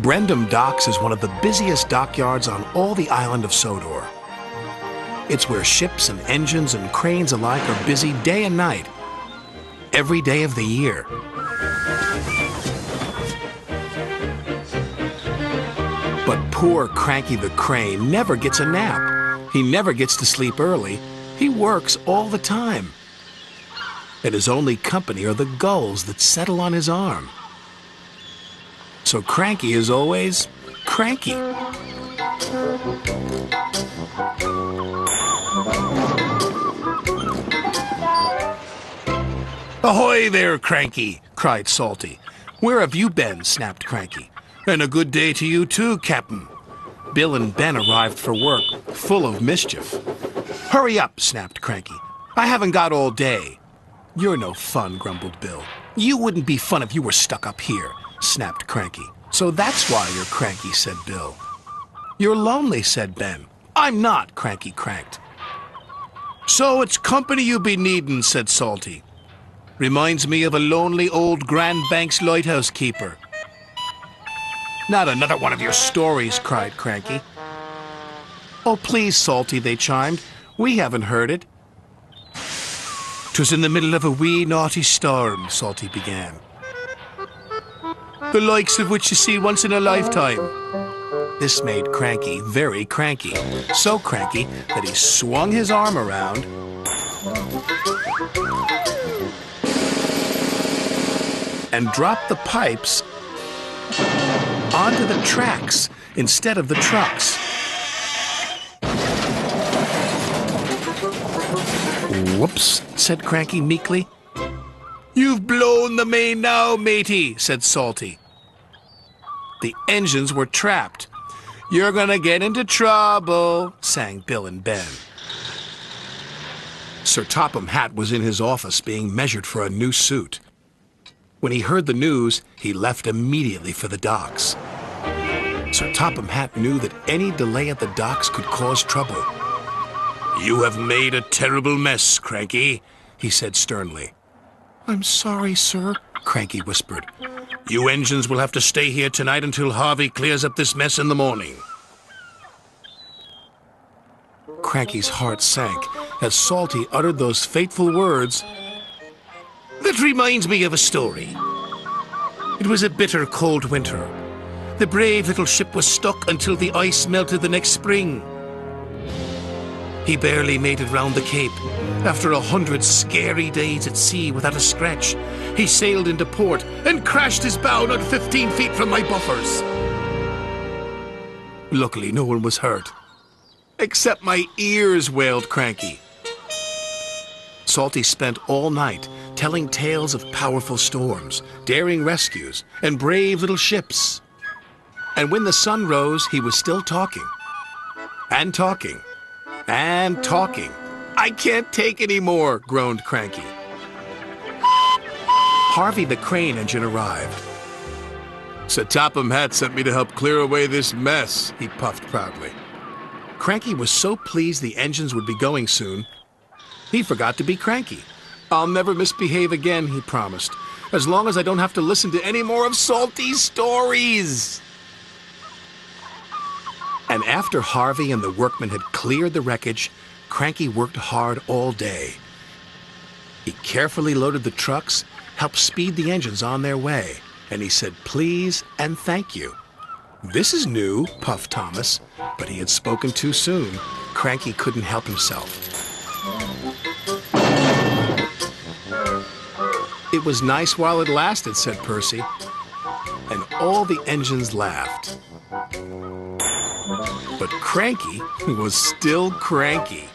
Brendam Docks is one of the busiest dockyards on all the island of Sodor. It's where ships and engines and cranes alike are busy day and night, every day of the year. But poor Cranky the Crane never gets a nap. He never gets to sleep early. He works all the time. And his only company are the gulls that settle on his arm. So Cranky is always cranky. "Ahoy there, Cranky!" cried Salty. "Where have you been?" snapped Cranky. "And a good day to you too, Captain." Bill and Ben arrived for work, full of mischief. "Hurry up," snapped Cranky. "I haven't got all day." "You're no fun," grumbled Bill. "You wouldn't be fun if you were stuck up here," snapped Cranky. "So that's why you're cranky," said Bill. "You're lonely," said Ben. "I'm not," Cranky cranked. "So it's company you be needin'," said Salty. "Reminds me of a lonely old Grand Banks lighthouse keeper." "Not another one of your stories," cried Cranky. "Oh, please, Salty," they chimed. "We haven't heard it." "'Twas in the middle of a wee naughty storm," Salty began. "The likes of which you see once in a lifetime." This made Cranky very cranky. So cranky that he swung his arm around and dropped the pipes onto the tracks instead of the trucks. "Whoops," said Cranky meekly. "You've blown the main now, matey," said Salty. The engines were trapped. "You're gonna get into trouble," sang Bill and Ben. Sir Topham Hatt was in his office being measured for a new suit. When he heard the news, he left immediately for the docks. Sir Topham Hatt knew that any delay at the docks could cause trouble. "You have made a terrible mess, Cranky," he said sternly. "I'm sorry, sir," Cranky whispered. "You engines will have to stay here tonight until Harvey clears up this mess in the morning." Cranky's heart sank as Salty uttered those fateful words. "That reminds me of a story. It was a bitter cold winter. The brave little ship was stuck until the ice melted the next spring. He barely made it round the Cape. After 100 scary days at sea without a scratch, he sailed into port and crashed his bow not 15 feet from my buffers. Luckily, no one was hurt. Except my ears," wailed Cranky. Salty spent all night telling tales of powerful storms, daring rescues, and brave little ships. And when the sun rose, he was still talking. And talking. And talking. "I can't take any more," groaned Cranky. Harvey the crane engine arrived. "Sir Topham Hatt sent me to help clear away this mess," he puffed proudly. Cranky was so pleased the engines would be going soon, he forgot to be cranky. "I'll never misbehave again," he promised, "as long as I don't have to listen to any more of Salty's stories." And after Harvey and the workmen had cleared the wreckage, Cranky worked hard all day. He carefully loaded the trucks, helped speed the engines on their way, and he said please and thank you. "This is new," puffed Thomas, but he had spoken too soon. Cranky couldn't help himself. "It was nice while it lasted," said Percy, and all the engines laughed. But Cranky was still cranky.